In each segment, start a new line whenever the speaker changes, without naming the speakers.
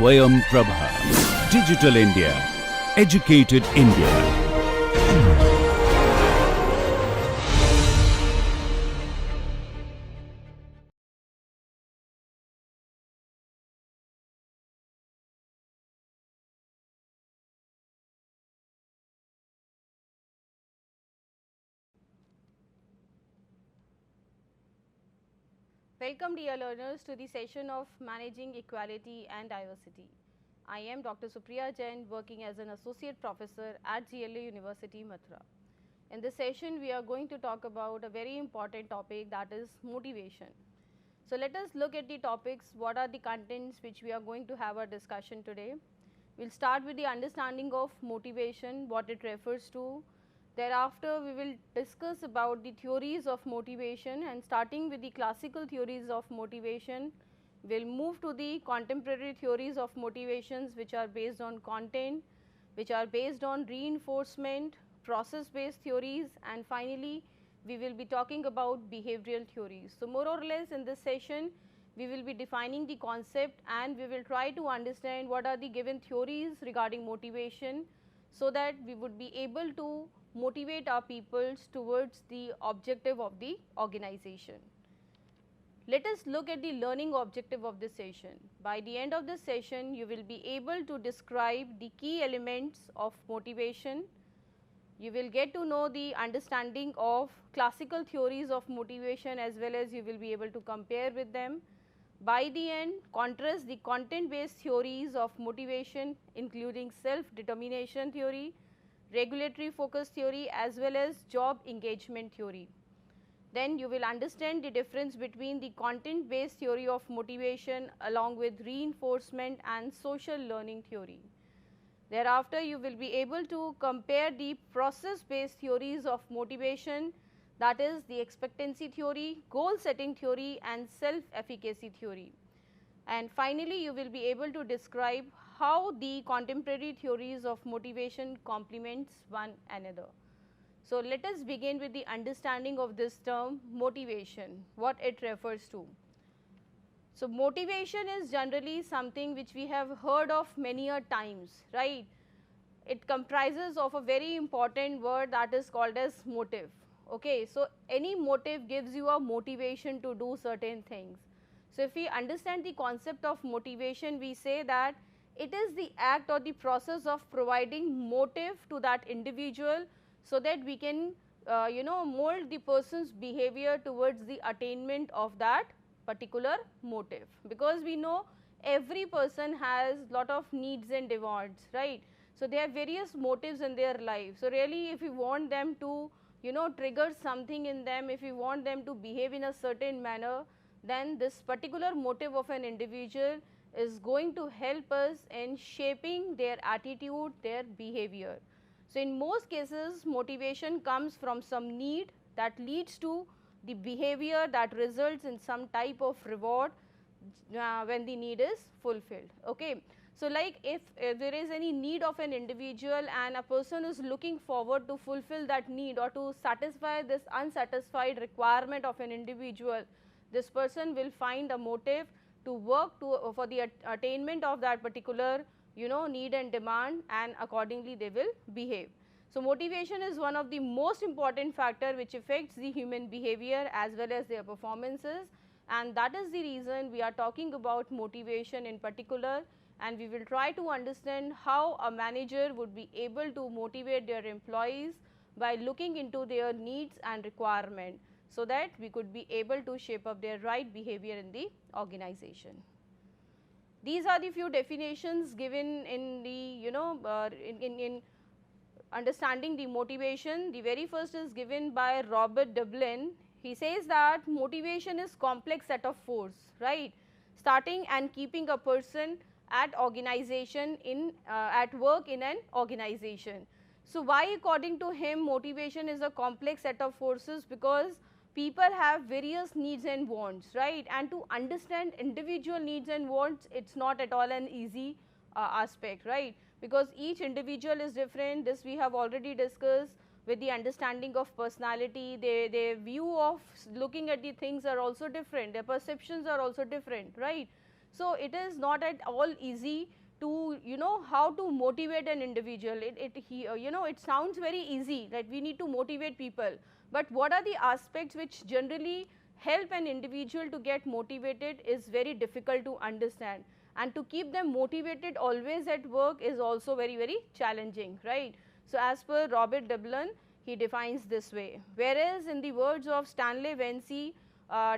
Swayam Prabha. Digital India. Educated India.
Welcome dear learners to the session of Managing Equality and Diversity. I am Dr. Supriya Jain, working as an associate professor at GLA University, Mathura. In this session we are going to talk about a very important topic, that is motivation. So let us look at the topics, what are the contents which we are going to have a discussion today. We will start with the understanding of motivation, what it refers to. Thereafter, we will discuss about the theories of motivation, and starting with the classical theories of motivation, we will move to the contemporary theories of motivations which are based on content, which are based on reinforcement, process based theories, and finally, we will be talking about behavioral theories. So, more or less in this session, we will be defining the concept and we will try to understand what are the given theories regarding motivation, so that we would be able to motivate our peoples towards the objective of the organization. Let us look at the learning objective of this session. By the end of this session, you will be able to describe the key elements of motivation. You will get to know the understanding of classical theories of motivation, as well as you will be able to compare with them. By the end, contrast the content based theories of motivation, including self-determination theory, regulatory focus theory, as well as job engagement theory. Then you will understand the difference between the content based theory of motivation along with reinforcement and social learning theory. Thereafter, you will be able to compare the process based theories of motivation, that is the expectancy theory, goal setting theory, and self efficacy theory. And finally, you will be able to describe how the contemporary theories of motivation complements one another. So, let us begin with the understanding of this term motivation, what it refers to. So, motivation is generally something which we have heard of many a times, right. It comprises of a very important word that is called as motive. Okay. So, any motive gives you a motivation to do certain things. So, if we understand the concept of motivation, we say that it is the act or the process of providing motive to that individual, so that we can mold the person's behavior towards the attainment of that particular motive, because we know every person has lot of needs and demands, right. So, they have various motives in their life. So, really if you want them to trigger something in them, if you want them to behave in a certain manner, then this particular motive of an individual is going to help us in shaping their attitude, their behavior. So, in most cases motivation comes from some need that leads to the behavior that results in some type of reward when the need is fulfilled. Okay. So, like if there is any need of an individual and a person is looking forward to fulfill that need or to satisfy this unsatisfied requirement of an individual, this person will find a motive to work for the attainment of that particular need and demand, and accordingly they will behave. So, motivation is one of the most important factor which affects the human behavior as well as their performances, and that is the reason we are talking about motivation in particular, and we will try to understand how a manager would be able to motivate their employees by looking into their needs and requirement, so that we could be able to shape up their right behavior in the organization. These are the few definitions given in the in understanding the motivation. The very first is given by Robert Dublin. He says that motivation is complex set of force, right, starting and keeping a person at organization at work in an organization. So, why according to him motivation is a complex set of forces? Because people have various needs and wants, right, and to understand individual needs and wants, it is not at all an easy aspect, right, because each individual is different. This we have already discussed. With the understanding of personality, their view of looking at the things are also different, their perceptions are also different, right. So it is not at all easy to, you know, how to motivate an individual. It sounds very easy that we need to motivate people, but what are the aspects which generally help an individual to get motivated is very difficult to understand, and to keep them motivated always at work is also very challenging, right. So as per Robert Dublin, he defines this way, whereas in the words of Stanley Vency,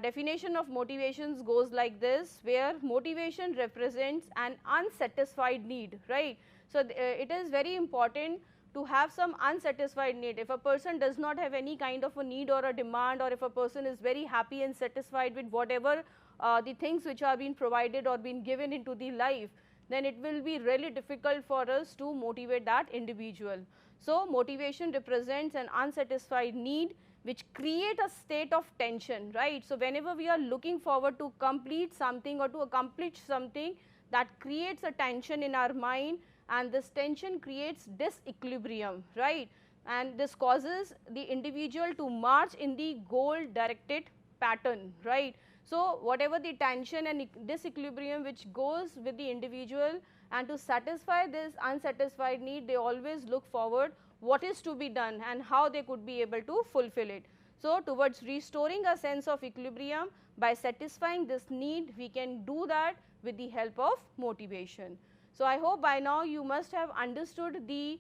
definition of motivations goes like this, where motivation represents an unsatisfied need, right. So it is very important to have some unsatisfied need. If a person does not have any kind of a need or a demand, or if a person is very happy and satisfied with whatever the things which are being provided or being given into the life, then it will be really difficult for us to motivate that individual. So motivation represents an unsatisfied need which create a state of tension, right. So whenever we are looking forward to complete something or to accomplish something, that creates a tension in our mind, and this tension creates disequilibrium, right, and this causes the individual to march in the goal directed pattern, right. So whatever the tension and disequilibrium which goes with the individual, and to satisfy this unsatisfied need, they always look forward what is to be done and how they could be able to fulfill it. So towards restoring a sense of equilibrium by satisfying this need, we can do that with the help of motivation. So I hope by now you must have understood the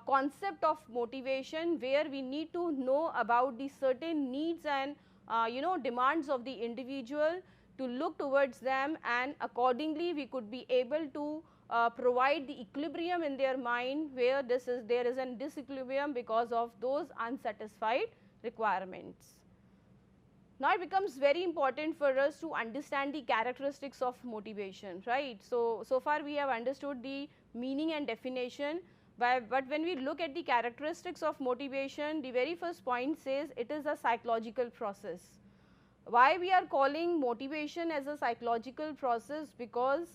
concept of motivation, where we need to know about the certain needs and demands of the individual, to look towards them, and accordingly we could be able to provide the equilibrium in their mind, where there is an disequilibrium because of those unsatisfied requirements. Now it becomes very important for us to understand the characteristics of motivation, right. So far we have understood the meaning and definition, but when we look at the characteristics of motivation, the very first point says it is a psychological process. Why we are calling motivation as a psychological process? Because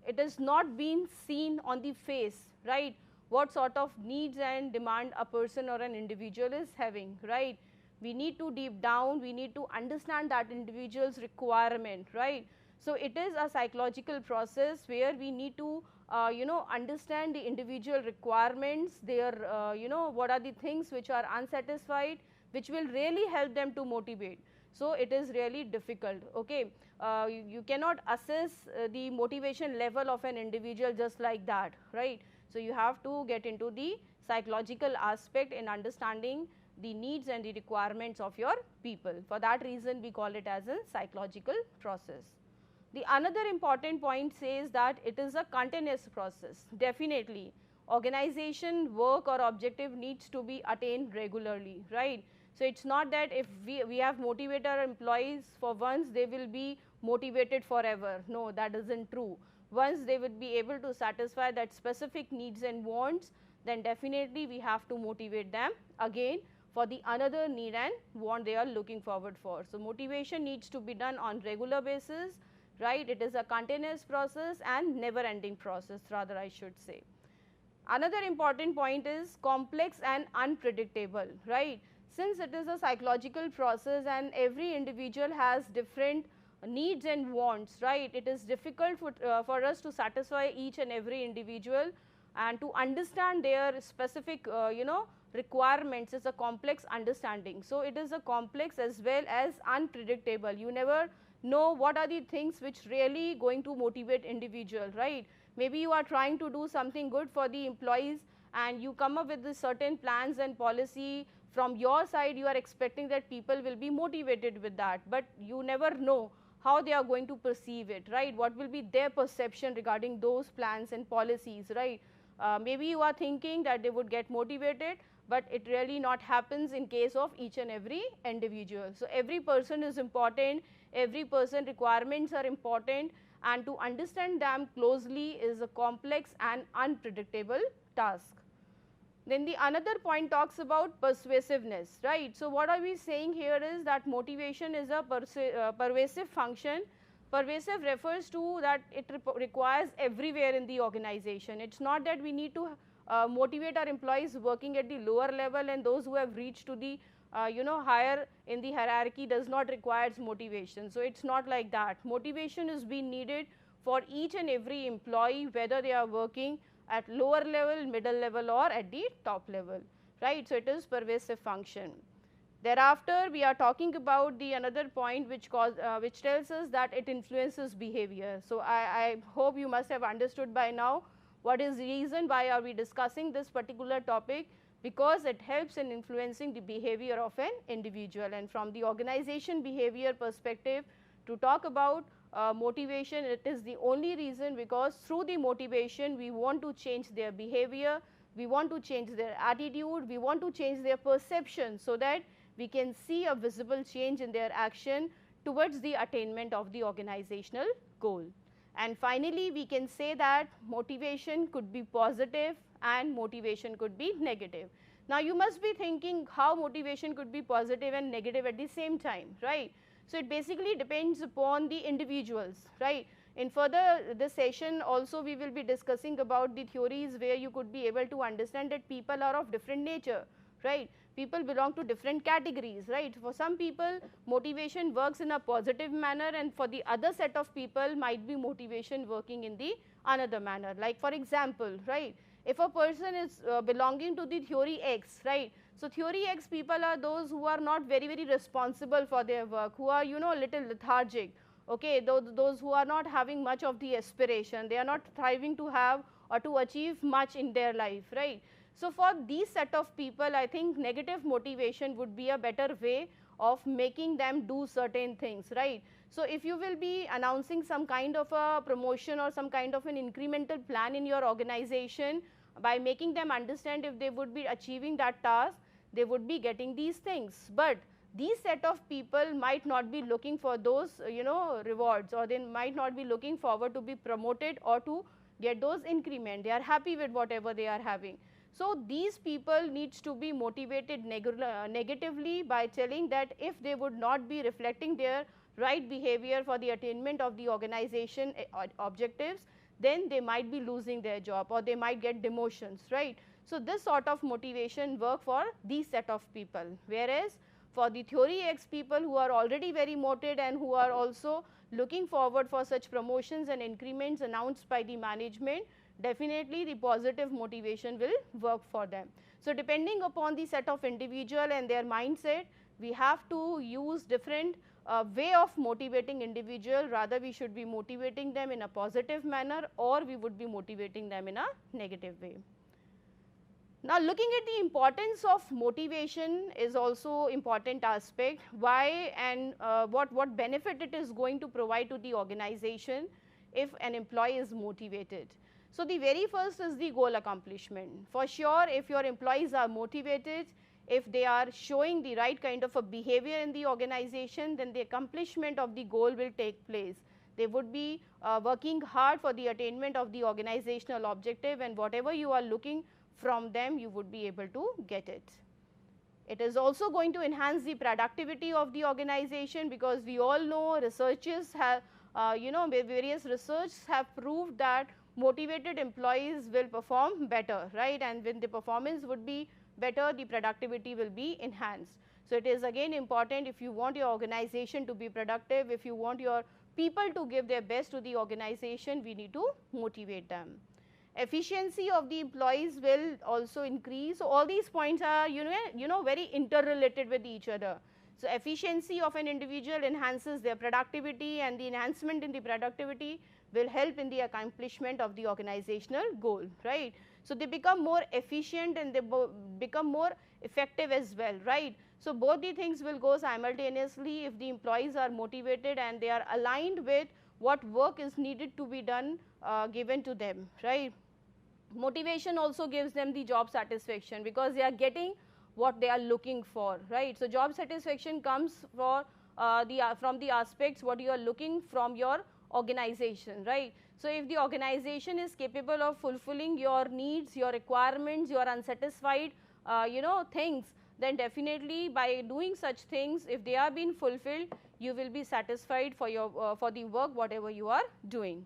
it is not being seen on the face, right, what sort of needs and demand a person or an individual is having, right. We need to deep down, we need to understand that individual's requirement, right. So it is a psychological process where we need to understand the individual requirements, their what are the things which are unsatisfied, which will really help them to motivate. So it is really difficult, okay. You cannot assess the motivation level of an individual just like that, right. So you have to get into the psychological aspect in understanding the needs and the requirements of your people. For that reason we call it as a psychological process. The another important point says that it is a continuous process. Definitely organization, work or objective needs to be attained regularly, right. So it is not that if we have motivated our employees for once, they will be motivated forever. No, that isn't true. Once they would be able to satisfy that specific needs and wants, then definitely we have to motivate them again for the another need and want they are looking forward for. So motivation needs to be done on regular basis, right. It is a continuous process and never ending process, rather I should say. Another important point is complex and unpredictable, right. Since it is a psychological process and every individual has different needs and wants, right, it is difficult for us to satisfy each and every individual, and to understand their specific requirements is a complex understanding. So it is a complex as well as unpredictable. You never know what are the things which really going to motivate individual, right. Maybe you are trying to do something good for the employees and you come up with the certain plans and policy. From your side you are expecting that people will be motivated with that, but you never know how they are going to perceive it, right. What will be their perception regarding those plans and policies, right. Maybe you are thinking that they would get motivated, but it really not happens in case of each and every individual. So every person is important, every person requirements are important, and to understand them closely is a complex and unpredictable task. Then the another point talks about persuasiveness, right. So what are we saying here is that motivation is a pervasive function. Pervasive refers to that it requires everywhere in the organization. It is not that we need to motivate our employees working at the lower level, and those who have reached to the higher in the hierarchy does not requires motivation. So it is not like that. Motivation is being needed for each and every employee, whether they are working at lower level, middle level or at the top level, right. So, it is pervasive function. Thereafter, we are talking about the another point which tells us that it influences behavior. So, I hope you must have understood by now what is the reason why are we discussing this particular topic, because it helps in influencing the behavior of an individual. And from the organization behavior perspective, to talk about motivation, it is the only reason, because through the motivation we want to change their behavior, we want to change their attitude, we want to change their perception, so that we can see a visible change in their action towards the attainment of the organizational goal. And finally, we can say that motivation could be positive and motivation could be negative. Now, you must be thinking how motivation could be positive and negative at the same time, right. So, it basically depends upon the individuals, right. In further this session also we will be discussing about the theories where you could be able to understand that people are of different nature, right. People belong to different categories, right. For some people motivation works in a positive manner, and for the other set of people might be motivation working in the another manner. Like for example, right, if a person is belonging to the theory X, right. So, theory X people are those who are not very responsible for their work, who are little lethargic, okay, those who are not having much of the aspiration, they are not striving to have or to achieve much in their life, right. So, for these set of people, I think negative motivation would be a better way of making them do certain things, right. So, if you will be announcing some kind of a promotion or some kind of an incremental plan in your organization, by making them understand if they would be achieving that task, they would be getting these things. But these set of people might not be looking for those rewards, or they might not be looking forward to be promoted or to get those increment. They are happy with whatever they are having. So, these people needs to be motivated negatively by telling that if they would not be reflecting their right behavior for the attainment of the organization objectives, then they might be losing their job or they might get demotions, right. So, this sort of motivation work for these set of people, whereas for the theory X people who are already very motivated and who are also looking forward for such promotions and increments announced by the management, definitely the positive motivation will work for them. So, depending upon the set of individual and their mindset, we have to use different way of motivating individual. Rather we should be motivating them in a positive manner, or we would be motivating them in a negative way. Now, looking at the importance of motivation is also important aspect. Why and what benefit it is going to provide to the organization if an employee is motivated. So, the very first is the goal accomplishment. For sure, if your employees are motivated, if they are showing the right kind of a behavior in the organization, then the accomplishment of the goal will take place. They would be working hard for the attainment of the organizational objective, and whatever you are looking from them, you would be able to get it. It is also going to enhance the productivity of the organization, because we all know researchers have, various research have proved that motivated employees will perform better, right, and when the performance would be better, the productivity will be enhanced. So, it is again important, if you want your organization to be productive, if you want your people to give their best to the organization, we need to motivate them. Efficiency of the employees will also increase. So, all these points are very interrelated with each other. So, efficiency of an individual enhances their productivity, and the enhancement in the productivity will help in the accomplishment of the organizational goal, right. So, they become more efficient and they become more effective as well, right. So, both the things will go simultaneously if the employees are motivated and they are aligned with what work is needed to be done given to them, right. Motivation also gives them the job satisfaction, because they are getting what they are looking for, right. So, job satisfaction comes from the aspects what you are looking from your organization, right. So, if the organization is capable of fulfilling your needs, your requirements, your unsatisfied things, then definitely by doing such things, if they are being fulfilled, you will be satisfied for your for the work whatever you are doing.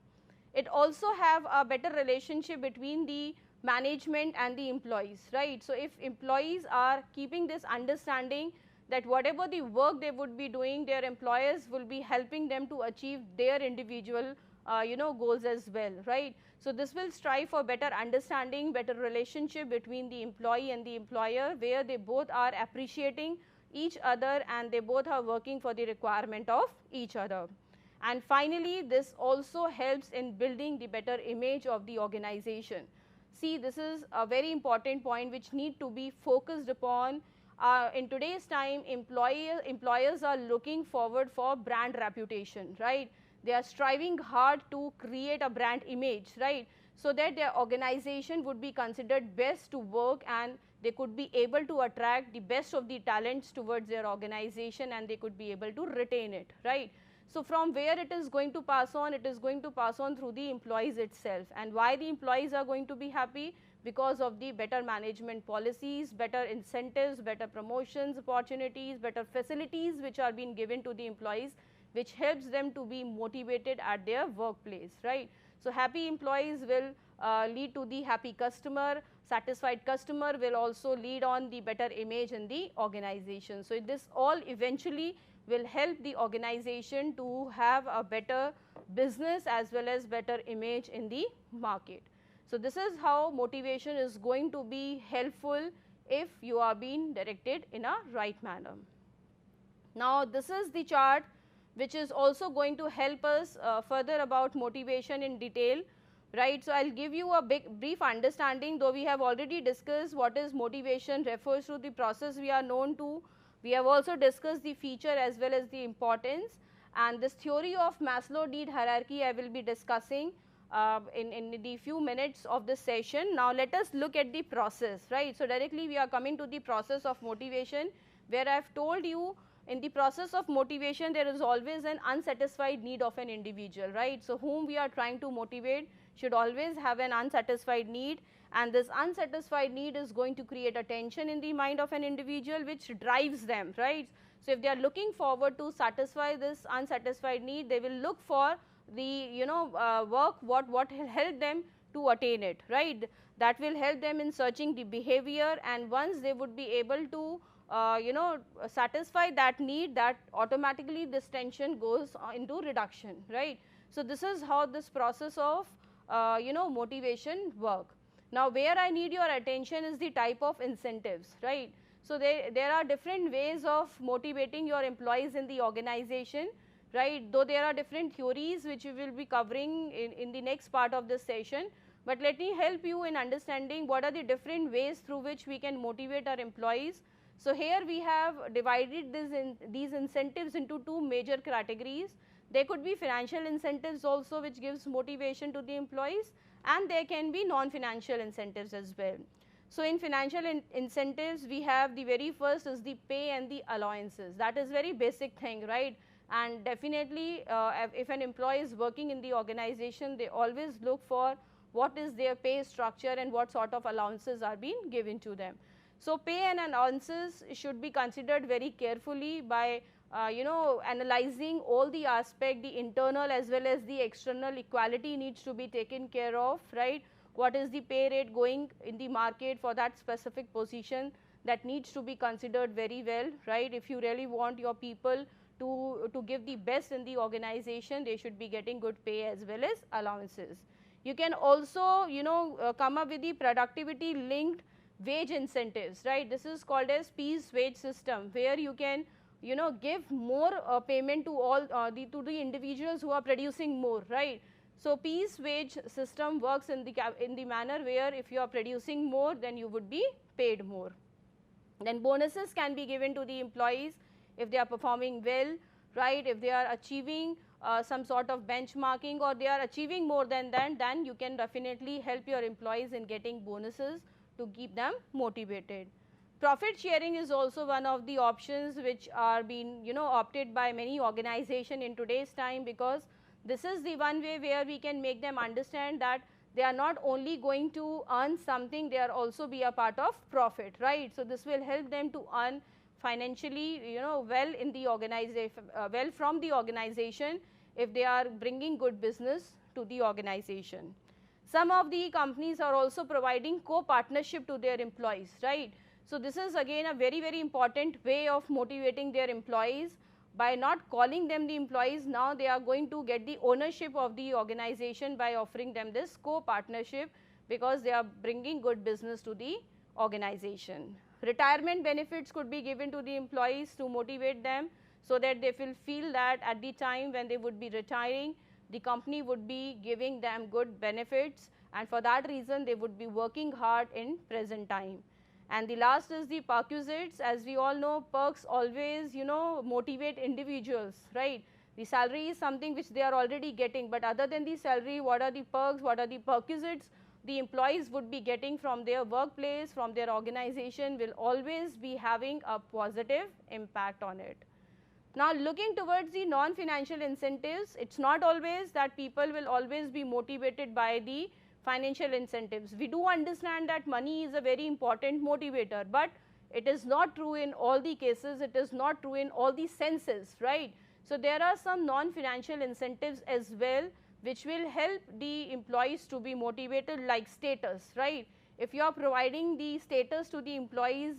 It also have a better relationship between the management and the employees, right. So, if employees are keeping this understanding that whatever the work they would be doing, their employers will be helping them to achieve their individual goals as well, right. So this will strive for better understanding, better relationship between the employee and the employer, where they both are appreciating each other and they both are working for the requirement of each other. And finally, this also helps in building the better image of the organization. See, this is a very important point which need to be focused upon. In today's time, employers are looking forward for brand reputation, right. They are striving hard to create a brand image, right, so that their organization would be considered best to work and they could be able to attract the best of the talents towards their organization and they could be able to retain it, right. So from where it is going to pass on? It is going to pass on through the employees itself. And why the employees are going to be happy? Because of the better management policies, better incentives, better promotions, opportunities, better facilities which are being given to the employees, which helps them to be motivated at their workplace, right. So happy employees will lead to the happy customer. Satisfied customer will also lead on the better image in the organization. So this all eventually will help the organization to have a better business as well as better image in the market. So this is how motivation is going to be helpful if you are being directed in a right manner. Now this is the chart which is also going to help us further about motivation in detail, right. So I will give you a brief understanding, though we have already discussed what is motivation, refers to the process we are known to. We have also discussed the feature as well as the importance, and this theory of Maslow need hierarchy I will be discussing in the few minutes of this session. Now let us look at the process, right. So directly we are coming to the process of motivation, where I have told you in the process of motivation there is always an unsatisfied need of an individual, right. So whom we are trying to motivate should always have an unsatisfied need, and this unsatisfied need is going to create a tension in the mind of an individual which drives them, right. So if they are looking forward to satisfy this unsatisfied need, they will look for the work what will help them to attain it, right. That will help them in searching the behavior, and once they would be able to satisfy that need, that automatically this tension goes into reduction, right. So this is how this process of motivation work. Now where I need your attention is the type of incentives, right. So there are different ways of motivating your employees in the organization, right, though there are different theories which we will be covering in the next part of this session, but let me help you in understanding what are the different ways through which we can motivate our employees. So here we have divided these incentives into two major categories. There could be financial incentives also which gives motivation to the employees, and there can be non-financial incentives as well. So in financial incentives we have the very first is the pay and the allowances. That is very basic thing, right, and definitely if an employee is working in the organization, they always look for what is their pay structure and what sort of allowances are being given to them. So pay and allowances should be considered very carefully by analyzing all the aspect, the internal as well as the external equality needs to be taken care of, right. What is the pay rate going in the market for that specific position, that needs to be considered very well, right. If you really want your people to give the best in the organization, they should be getting good pay as well as allowances. You can also come up with the productivity linked wage incentives, right. This is called as piece wage system, where you can give more payment to all to the individuals who are producing more, right. So piece wage system works in the manner where if you are producing more, then you would be paid more. Then bonuses can be given to the employees if they are performing well, right. If they are achieving some sort of benchmarking or they are achieving more than that, then you can definitely help your employees in getting bonuses to keep them motivated. Profit sharing is also one of the options which are being opted by many organizations in today's time, because this is the one way where we can make them understand that they are not only going to earn something, they are also be a part of profit, right. So this will help them to earn financially well in the organization, well from the organization, if they are bringing good business to the organization. Some of the companies are also providing co-partnership to their employees, right. So this is again a very important way of motivating their employees by not calling them the employees, now they are going to get the ownership of the organization by offering them this co-partnership, because they are bringing good business to the organization. Retirement benefits could be given to the employees to motivate them, so that they will feel that at the time when they would be retiring, the company would be giving them good benefits, and for that reason they would be working hard in present time. And the last is the perquisites. As we all know, perks always motivate individuals, right? The salary is something which they are already getting, but other than the salary, what are the perks, what are the perquisites the employees would be getting from their workplace, from their organization, will always be having a positive impact on it. Now, looking towards the non-financial incentives, it's not always that people will always be motivated by the financial incentives. We do understand that money is a very important motivator, but it is not true in all the cases, it is not true in all the senses, right? So, there are some non-financial incentives as well, which will help the employees to be motivated, like status, right? If you are providing the status to the employees,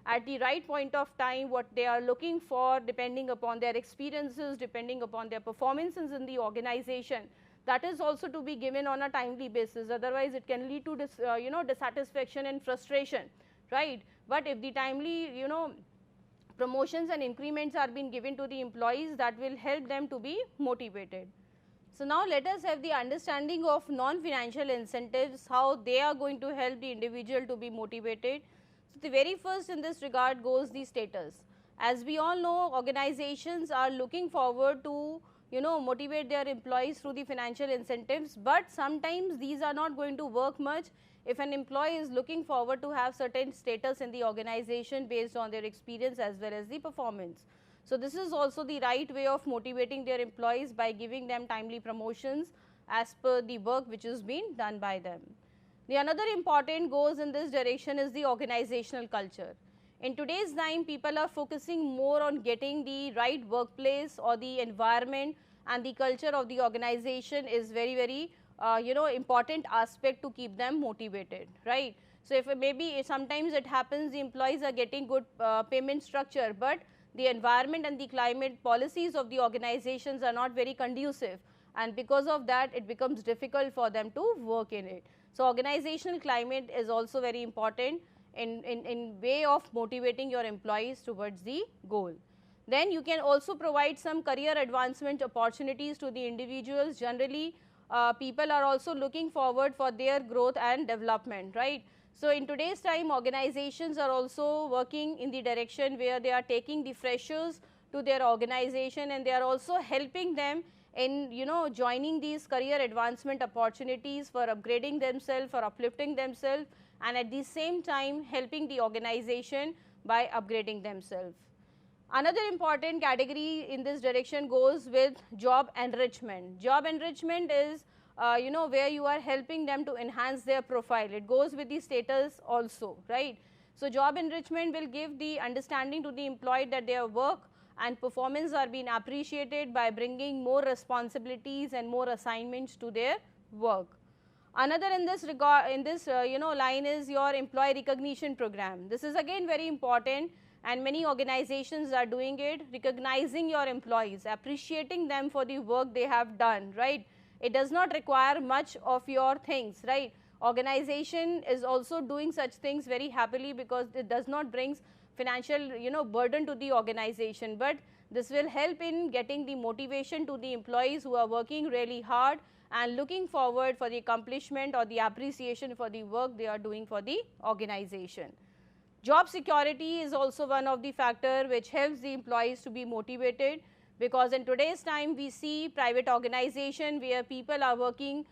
at the right point of time, what they are looking for, depending upon their experiences, depending upon their performances in the organization, that is also to be given on a timely basis. Otherwise, it can lead to dissatisfaction and frustration, right? But if the timely, promotions and increments are being given to the employees, that will help them to be motivated. So, now let us have the understanding of non-financial incentives, how they are going to help the individual to be motivated. So, the very first in this regard goes the status. As we all know, organizations are looking forward to motivate their employees through the financial incentives, but sometimes these are not going to work much if an employee is looking forward to have certain status in the organization based on their experience as well as the performance. So, this is also the right way of motivating their employees, by giving them timely promotions as per the work which is being done by them. The another important goes in this direction is the organizational culture. In today's time, people are focusing more on getting the right workplace, or the environment and the culture of the organization is very, very important aspect to keep them motivated, right? So, if maybe sometimes it happens the employees are getting good payment structure, but the environment and the climate policies of the organizations are not very conducive, and because of that it becomes difficult for them to work in it. So, organizational climate is also very important in way of motivating your employees towards the goal. Then you can also provide some career advancement opportunities to the individuals. Generally, people are also looking forward for their growth and development, right? So, in today's time, organizations are also working in the direction where they are taking the freshers to their organization, and they are also helping them in joining these career advancement opportunities for upgrading themselves, for uplifting themselves, and at the same time helping the organization by upgrading themselves. Another important category in this direction goes with job enrichment. Job enrichment is where you are helping them to enhance their profile. It goes with the status also, right? So, job enrichment will give the understanding to the employee that their work and performance are being appreciated by bringing more responsibilities and more assignments to their work. Another in this regard, line is your employee recognition program. This is again very important, and many organizations are doing it, recognizing your employees, appreciating them for the work they have done, right? It does not require much of your things, right? Organization is also doing such things very happily, because it does not bring financial burden to the organization, but this will help in getting the motivation to the employees who are working really hard and looking forward for the accomplishment or the appreciation for the work they are doing for the organization. Job security is also one of the factors which helps the employees to be motivated, because in today's time we see private organization where people are working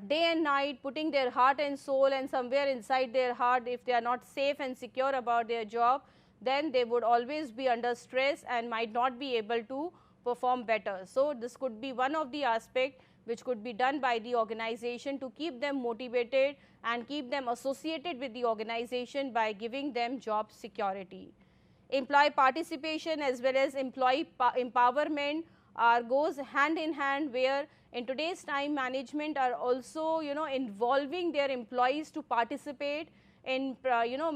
day and night, putting their heart and soul, and somewhere inside their heart, if they are not safe and secure about their job, then they would always be under stress and might not be able to perform better. So, this could be one of the aspects which could be done by the organization to keep them motivated and keep them associated with the organization by giving them job security. Employee participation as well as employee empowerment goes hand in hand, where in today's time management are also involving their employees to participate in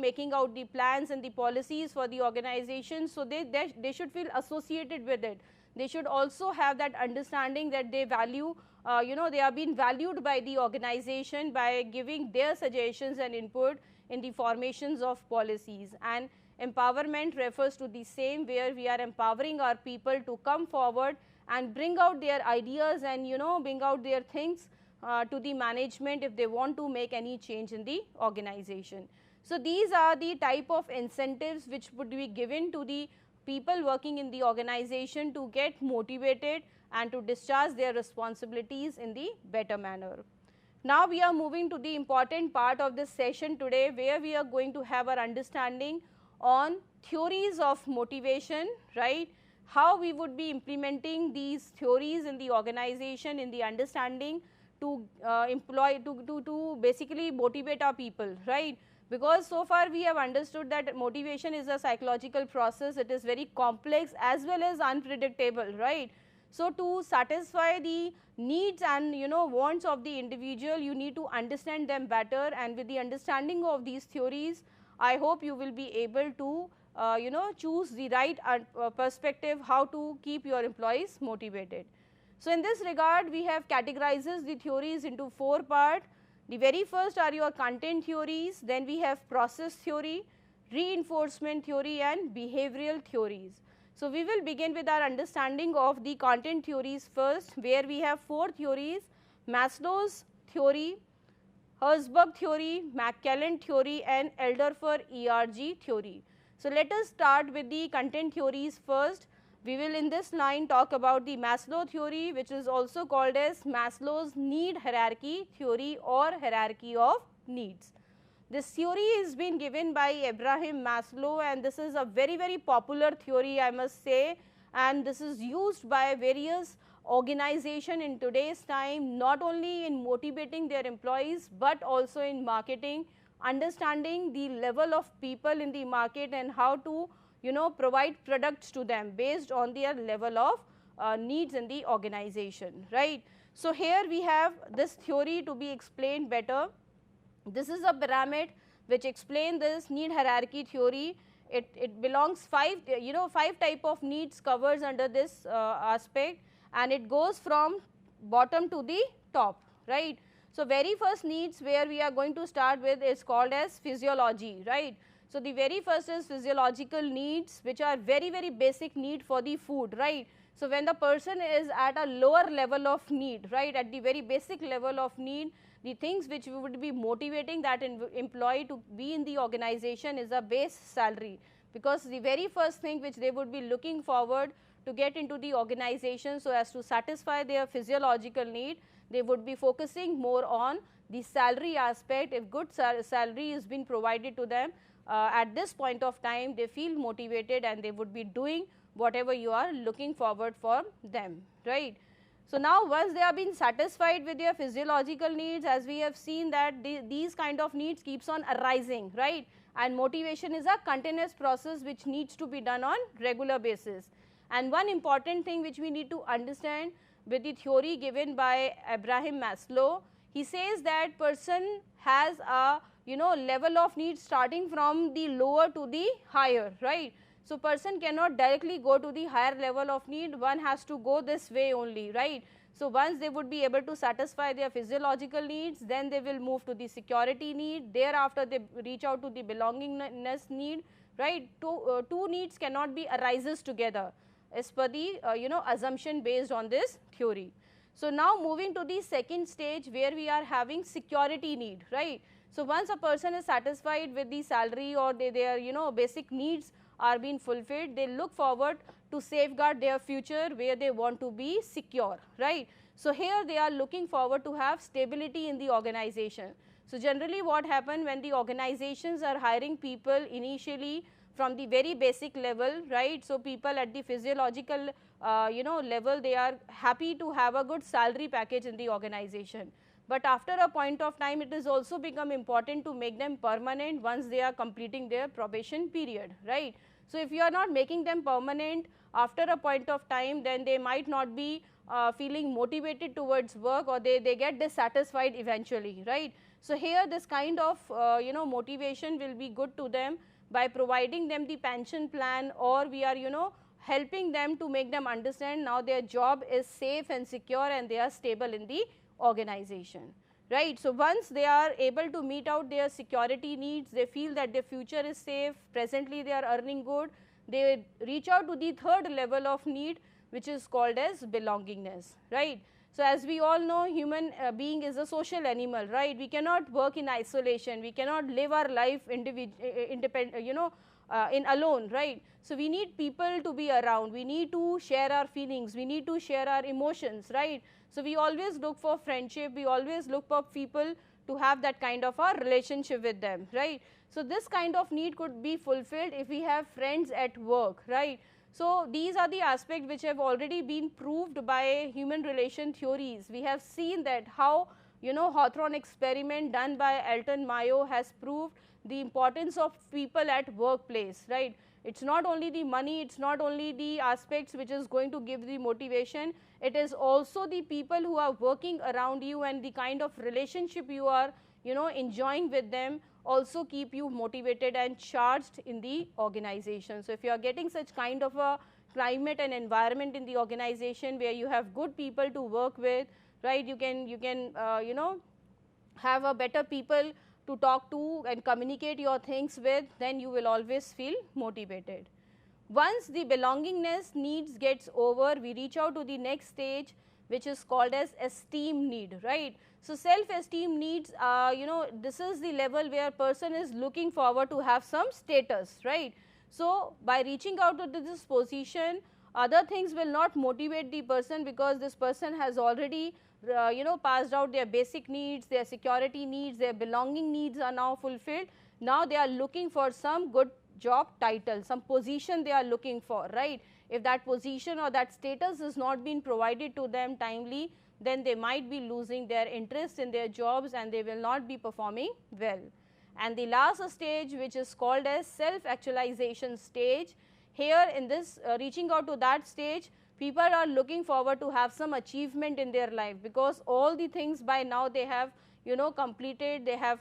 making out the plans and the policies for the organization. So they should feel associated with it. They should also have that understanding that they value, they are being valued by the organization by giving their suggestions and input in the formations of policies. And empowerment refers to the same, where we are empowering our people to come forward and bring out their ideas and bring out their things to the management if they want to make any change in the organization. So these are the type of incentives which would be given to the people working in the organization to get motivated and to discharge their responsibilities in the better manner. Now we are moving to the important part of this session today, where we are going to have our understanding on theories of motivation, right? How we would be implementing these theories in the organization, in the understanding to to basically motivate our people, right? Because so far we have understood that motivation is a psychological process, it is very complex as well as unpredictable, right? So to satisfy the needs and wants of the individual, you need to understand them better, and with the understanding of these theories, I hope you will be able to choose the right perspective how to keep your employees motivated. So in this regard, we have categorized the theories into 4 parts. The very first are your content theories, then we have process theory, reinforcement theory and behavioral theories. So we will begin with our understanding of the content theories first, where we have 4 theories: Maslow's theory, Herzberg theory, McClellan theory and Elderfer ERG theory. So let us start with the content theories first. We will in this line talk about the Maslow theory, which is also called as Maslow's need hierarchy theory or hierarchy of needs. This theory is been given by Abraham Maslow, and this is a very popular theory, I must say, and this is used by various organizations in today's time, not only in motivating their employees but also in marketing, understanding the level of people in the market and how to provide products to them based on their level of needs in the organization, right. So here we have this theory to be explained better. This is a pyramid which explains this need hierarchy theory. It belongs 5 type of needs covers under this aspect, and it goes from bottom to the top, right. So very first needs where we are going to start with is called as physiology, right. So the very first is physiological needs, which are very basic need for the food, right. So when the person is at a lower level of need, right, at the very basic level of need, the things which we would be motivating that employee to be in the organization is a base salary, because the very first thing which they would be looking forward to get into the organization so as to satisfy their physiological need, they would be focusing more on the salary aspect. If good salary is being provided to them, at this point of time they feel motivated and they would be doing whatever you are looking forward for them, right. So now once they have been satisfied with their physiological needs, as we have seen that these kind of needs keeps on arising, right, and motivation is a continuous process which needs to be done on regular basis. And one important thing which we need to understand with the theory given by Abraham Maslow, he says that person has a level of needs starting from the lower to the higher, right. So person cannot directly go to the higher level of need, one has to go this way only, right. So once they would be able to satisfy their physiological needs, then they will move to the security need, thereafter they reach out to the belongingness need, right. Two needs cannot be arises together as per the assumption based on this theory. So now moving to the second stage where we are having security need, right. So once a person is satisfied with the salary or their basic needs are being fulfilled, they look forward to safeguard their future where they want to be secure, right. So here they are looking forward to have stability in the organization. So generally what happen when the organizations are hiring people initially from the very basic level, right. So people at the physiological level, they are happy to have a good salary package in the organization. But after a point of time, it is also become important to make them permanent once they are completing their probation period, right. So if you are not making them permanent after a point of time, then they might not be feeling motivated towards work, or they get dissatisfied eventually, right. So here this kind of motivation will be good to them by providing them the pension plan, or we are helping them to make them understand now their job is safe and secure and they are stable in the organization, right. So once they are able to meet out their security needs, they feel that their future is safe, presently they are earning good, they reach out to the third level of need, which is called as belongingness, right. So as we all know, human being is a social animal, right. We cannot work in isolation, we cannot live our life independent, in alone, right. So we need people to be around, we need to share our feelings, we need to share our emotions, right. So we always look for friendship, we always look for people to have that kind of a relationship with them, right. So this kind of need could be fulfilled if we have friends at work, right. So these are the aspects which have already been proved by human relation theories. We have seen that how Hawthorne experiment done by Elton Mayo has proved the importance of people at workplace, right. It is not only the money, it is not only the aspects which is going to give the motivation, it is also the people who are working around you and the kind of relationship you are enjoying with them also keep you motivated and charged in the organization. So if you are getting such kind of a climate and environment in the organization where you have good people to work with, right, you can have a better people to talk to and communicate your things with, then you will always feel motivated. Once the belongingness needs gets over, we reach out to the next stage, which is called as esteem need, right. So self-esteem needs, this is the level where person is looking forward to have some status, right. So by reaching out to this position, other things will not motivate the person, because this person has already passed out their basic needs, their security needs, their belonging needs are now fulfilled. Now they are looking for some good job title, some position they are looking for, right. If that position or that status is not being provided to them timely, then they might be losing their interest in their jobs and they will not be performing well. And the last stage, which is called as self-actualization stage, here in this reaching out to that stage, people are looking forward to have some achievement in their life, because all the things by now they have completed, they have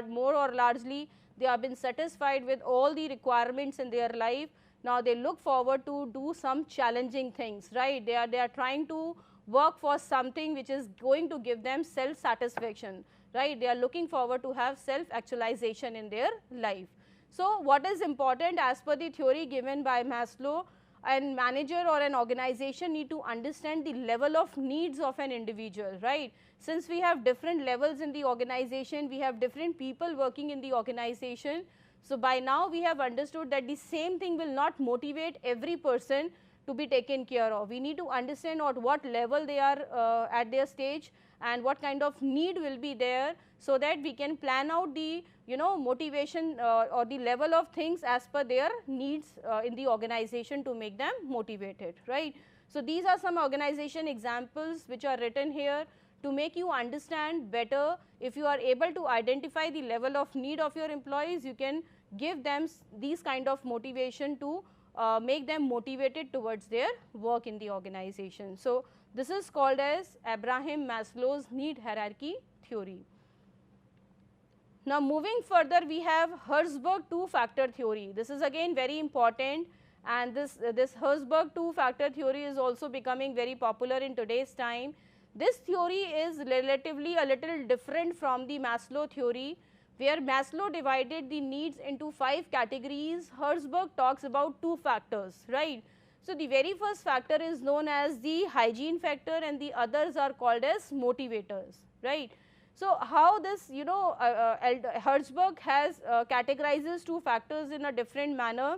more or largely they have been satisfied with all the requirements in their life. Now they look forward to do some challenging things, right. They are trying to work for something which is going to give them self satisfaction, right. They are looking forward to have self actualization in their life. So what is important as per the theory given by Maslow, an manager or an organization need to understand the level of needs of an individual, right. Since we have different levels in the organization, we have different people working in the organization. So by now we have understood that the same thing will not motivate every person to be taken care of. We need to understand at what level they are at their stage and what kind of need will be there, so that we can plan out the motivation or the level of things as per their needs in the organization to make them motivated, right. So these are some organization examples which are written here to make you understand better. If you are able to identify the level of need of your employees, you can give them these kind of motivation to make them motivated towards their work in the organization. So this is called as Abraham Maslow's need hierarchy theory. Now moving further, we have Herzberg two-factor theory. This is again very important, and this Herzberg two-factor theory is also becoming very popular in today's time. This theory is relatively a little different from the Maslow theory, where Maslow divided the needs into 5 categories. Herzberg talks about 2 factors, right. So the very first factor is known as the hygiene factor and the others are called as motivators, right. So how this Herzberg has categorizes 2 factors in a different manner,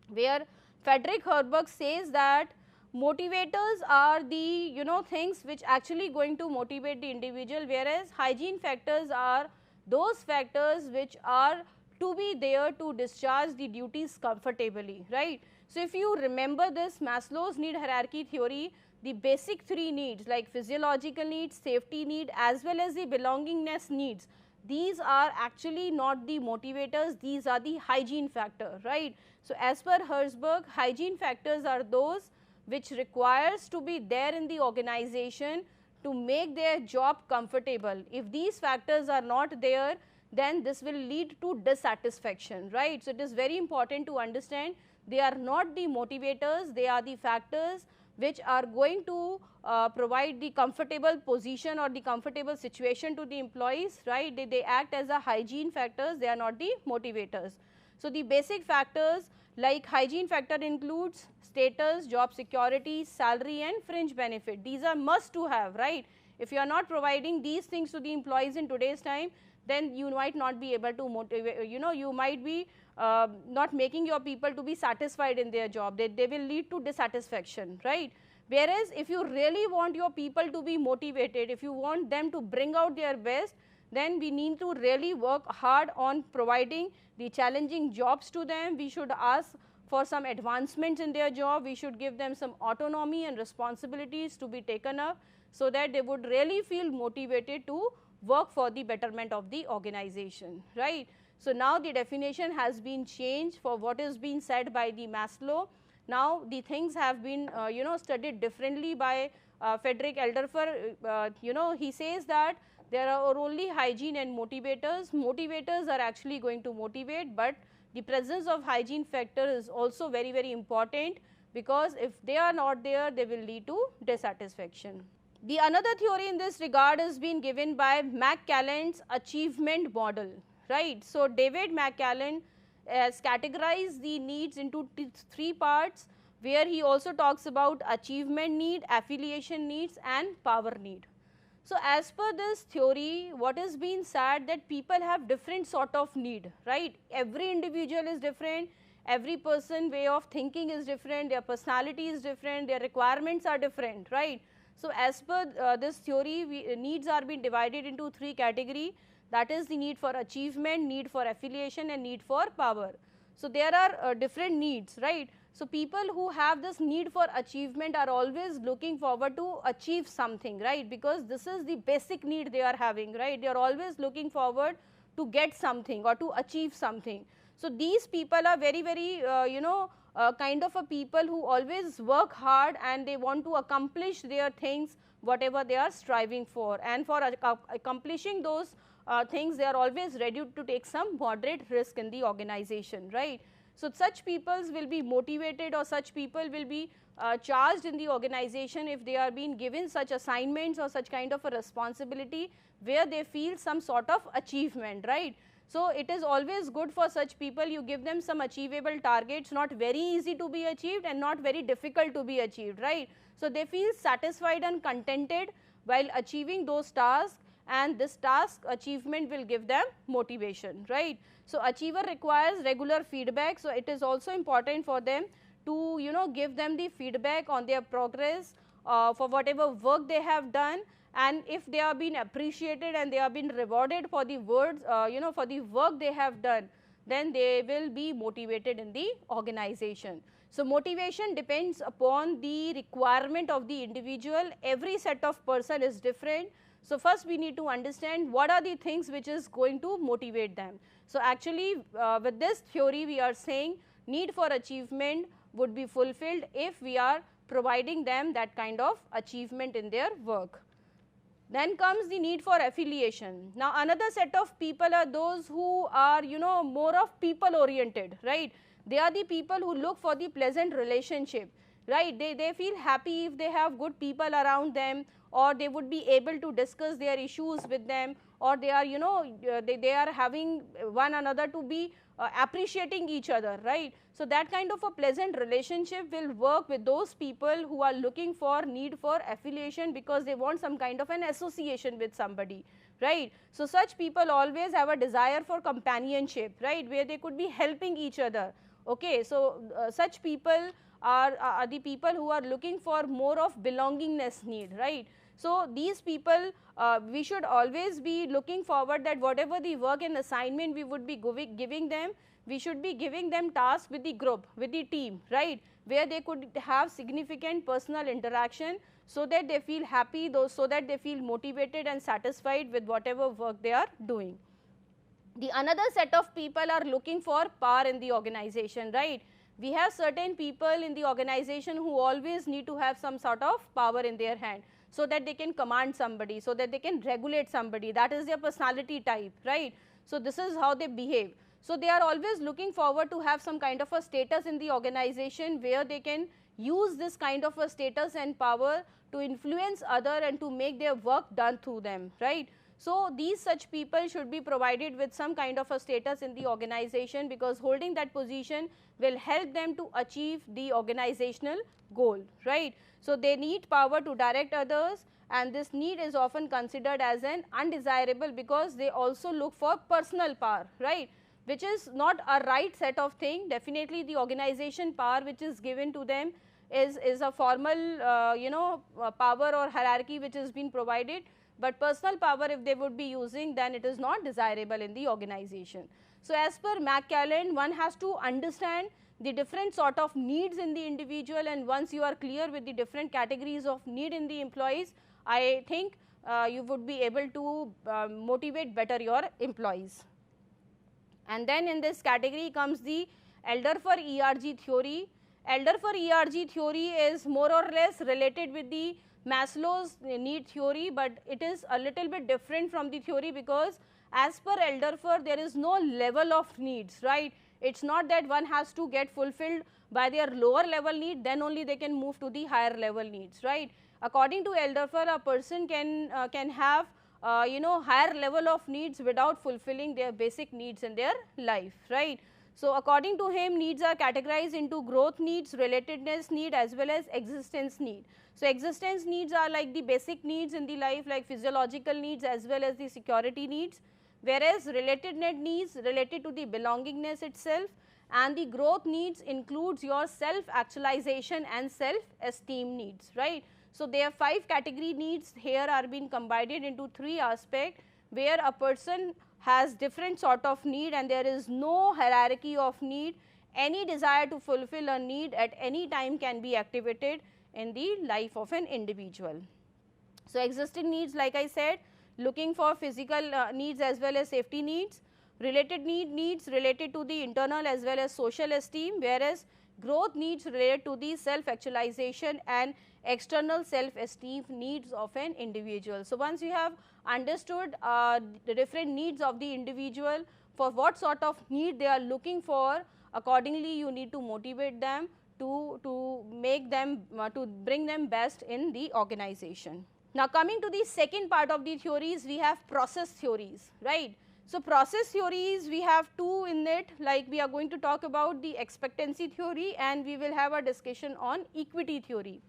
where Friedrich Herzberg says that motivators are the things which actually going to motivate the individual, whereas hygiene factors are those factors which are to be there to discharge the duties comfortably, right. So if you remember this Maslow's need hierarchy theory, the basic 3 needs like physiological needs, safety need as well as the belongingness needs, these are actually not the motivators, these are the hygiene factor, right. So as per Herzberg, hygiene factors are those which requires to be there in the organization to make their job comfortable. If these factors are not there, then this will lead to dissatisfaction, right. So, it is very important to understand they are not the motivators, they are the factors which are going to provide the comfortable position or the comfortable situation to the employees, right. They act as a hygiene factors, they are not the motivators. So, the basic factors like hygiene factor includes status, job security, salary and fringe benefit. These are must to have, right. If you are not providing these things to the employees in today's time, then you might not be able to motivate, you might be not making your people to be satisfied in their job, they will lead to dissatisfaction, right. Whereas, if you really want your people to be motivated, if you want them to bring out their best, then we need to really work hard on providing the challenging jobs to them. We should ask for some advancements in their job, we should give them some autonomy and responsibilities to be taken up, so that they would really feel motivated to work for the betterment of the organization, right. So, now the definition has been changed for what is being said by the Maslow. Now, the things have been studied differently by Frederick Elderfer. He says that there are only hygiene and motivators. Motivators are actually going to motivate, but the presence of hygiene factor is also very, very important, because if they are not there, they will lead to dissatisfaction. The another theory in this regard is being given by McClelland's achievement model, right. So, David McClelland has categorized the needs into three parts, where he also talks about achievement need, affiliation needs and power need. So, as per this theory, what is being said that people have different sort of need, right. Every individual is different, every person way of thinking is different, their personality is different, their requirements are different, right. So, as per this theory, needs are being divided into three categories, that is the need for achievement, need for affiliation and need for power. So, there are different needs, right. So, people who have this need for achievement are always looking forward to achieve something, right, because this is the basic need they are having, right. They are always looking forward to get something or to achieve something. So, these people are very, very kind of a people who always work hard and they want to accomplish their things whatever they are striving for, and for accomplishing those things they are always ready to take some moderate risk in the organization, right. So, such peoples will be motivated, or such people will be charged in the organization if they are being given such assignments or such kind of a responsibility where they feel some sort of achievement, right. So, it is always good for such people, you give them some achievable targets, not very easy to be achieved and not very difficult to be achieved, right. So, they feel satisfied and contented while achieving those tasks, and this task achievement will give them motivation, right. So, achiever requires regular feedback. So, it is also important for them to give them the feedback on their progress for whatever work they have done, and if they are being appreciated and they are being rewarded for the words for the work they have done, then they will be motivated in the organization. So, motivation depends upon the requirement of the individual. Every set of person is different. So, first we need to understand what are the things which is going to motivate them. So, actually with this theory we are saying need for achievement would be fulfilled if we are providing them that kind of achievement in their work. Then comes the need for affiliation. Now, another set of people are those who are more of people oriented, right. They are the people who look for the pleasant relationship, right. They feel happy if they have good people around them, or they would be able to discuss their issues with them, or they are they are having one another to be appreciating each other, right. So, that kind of a pleasant relationship will work with those people who are looking for need for affiliation, because they want some kind of an association with somebody, right. So, such people always have a desire for companionship, right, where they could be helping each other. Okay. So, such people are the people who are looking for more of belongingness need, right. So, these people we should always be looking forward that whatever the work and assignment we would be giving them, we should be giving them tasks with the group, with the team, right, where they could have significant personal interaction, so that they feel happy, so that they feel motivated and satisfied with whatever work they are doing. The another set of people are looking for power in the organization, right. We have certain people in the organization who always need to have some sort of power in their hand. so that they can command somebody, so that they can regulate somebody. That is their personality type, right? So this is how they behave. So they are always looking forward to have some kind of a status in the organization where they can use this kind of a status and power to influence other and to make their work done through them, right? So these such people should be provided with some kind of a status in the organization, because holding that position will help them to achieve the organizational goal, right? So they need power to direct others, and this need is often considered as an undesirable because they also look for personal power, right, which is not a right set of thing. Definitely the organization power which is given to them is a formal power or hierarchy which has been provided, but personal power if they would be using, then it is not desirable in the organization. So as per McCallan, one has to understand the different sort of needs in the individual, and once you are clear with the different categories of need in the employees, I think you would be able to motivate better your employees. And then in this category comes the elder for ERG theory. Elder for ERG theory is more or less related with the Maslow's need theory, but it is a little bit different from the theory, because as per Elderfer there is no level of needs, right? It is not that one has to get fulfilled by their lower level need, then only they can move to the higher level needs, right? According to Elderfer, a person can have higher level of needs without fulfilling their basic needs in their life, right? So according to him, needs are categorized into growth needs, relatedness need, as well as existence need. So existence needs are like the basic needs in the life, like physiological needs as well as the security needs, whereas relatedness needs related to the belongingness itself, and the growth needs includes your self actualization and self esteem needs, right? So there are 5 category needs here are being combined into 3 aspects, where a person has different sort of need and there is no hierarchy of need. Any desire to fulfill a need at any time can be activated in the life of an individual. So existing needs, like I said, looking for physical needs as well as safety needs. Related needs related to the internal as well as social esteem, whereas growth needs related to the self actualization and external self esteem needs of an individual. So once you have understood the different needs of the individual, for what sort of need they are looking for, accordingly you need to motivate them to make them to bring them best in the organization. Now coming to the second part of the theories, we have process theories, right? So process theories, we have 2 in it, like we are going to talk about the expectancy theory and we will have a discussion on equity theory.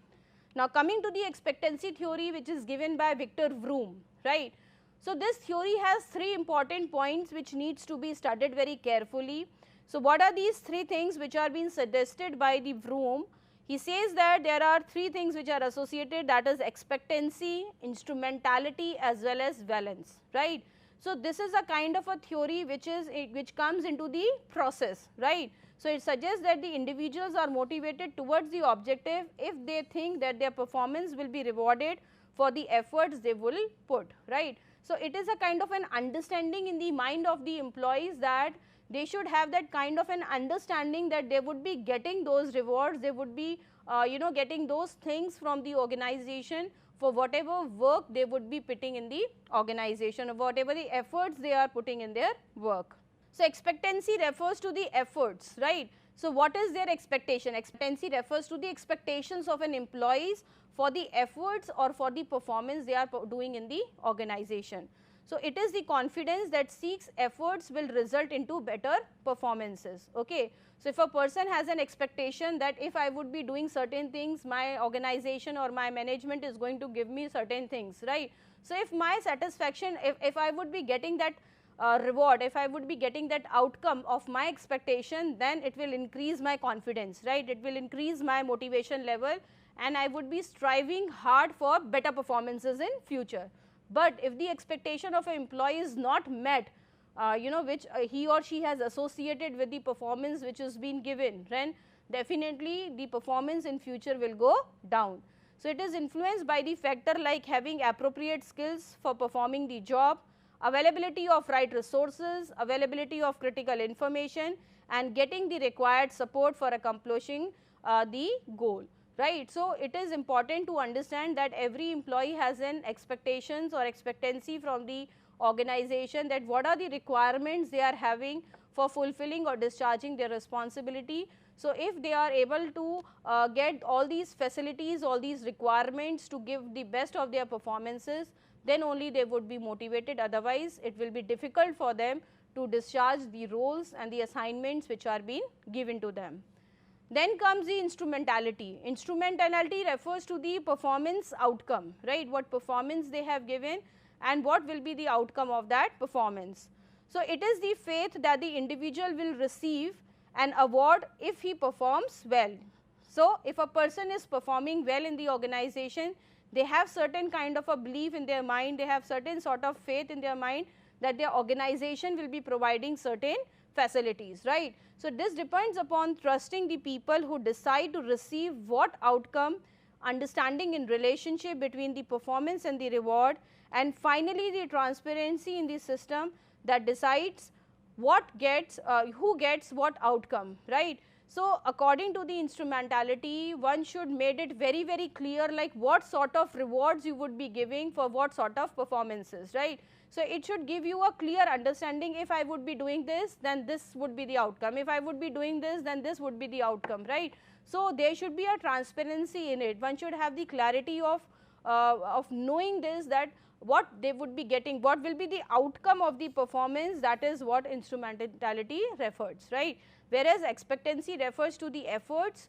Now coming to the expectancy theory, which is given by Victor Vroom, right? So this theory has 3 important points which needs to be studied very carefully. So what are these 3 things which are being suggested by the Vroom? He says that there are 3 things which are associated, that is expectancy, instrumentality as well as valence, right? So this is a kind of a theory which comes into the process, right? So it suggests that the individuals are motivated towards the objective if they think that their performance will be rewarded for the efforts they will put, right? So it is a kind of an understanding in the mind of the employees that they should have that kind of an understanding that they would be getting those rewards, they would be getting those things from the organization for whatever work they would be putting in the organization or whatever the efforts they are putting in their work. So expectancy refers to the efforts, right? So what is their expectation? Expectancy refers to the expectations of an employees for the efforts or for the performance they are doing in the organization. So it is the confidence that seeks efforts will result into better performances, okay. So if a person has an expectation that if I would be doing certain things, my organization or my management is going to give me certain things, right. So if my satisfaction, if I would be getting that reward, if I would be getting that outcome of my expectation, then it will increase my confidence, right, it will increase my motivation level and I would be striving hard for better performances in future. But if the expectation of an employee is not met, which he or she has associated with the performance which has been given, then definitely the performance in future will go down. So it is influenced by the factor like having appropriate skills for performing the job, availability of right resources, availability of critical information and getting the required support for accomplishing the goal. right. So, it is important to understand that every employee has an expectations or expectancy from the organization, that what are the requirements they are having for fulfilling or discharging their responsibility. So, if they are able to get all these facilities, all these requirements to give the best of their performances, then only they would be motivated, otherwise it will be difficult for them to discharge the roles and the assignments which are being given to them. Then comes the instrumentality. Instrumentality refers to the performance outcome, right, what performance they have given and what will be the outcome of that performance. So, it is the faith that the individual will receive an award if he performs well. So, if a person is performing well in the organization, they have certain kind of a belief in their mind, they have certain sort of faith in their mind that their organization will be providing certain facilities, right. So, this depends upon trusting the people who decide to receive what outcome, understanding in relationship between the performance and the reward, and finally the transparency in the system that decides what gets, who gets what outcome, right. So, according to the instrumentality, one should made it very, very clear like what sort of rewards you would be giving for what sort of performances, right. So, it should give you a clear understanding, if I would be doing this, then this would be the outcome, if I would be doing this, then this would be the outcome, right. So, there should be a transparency in it, one should have the clarity of knowing this, that what they would be getting, what will be the outcome of the performance, that is what instrumentality refers, right. Whereas, expectancy refers to the efforts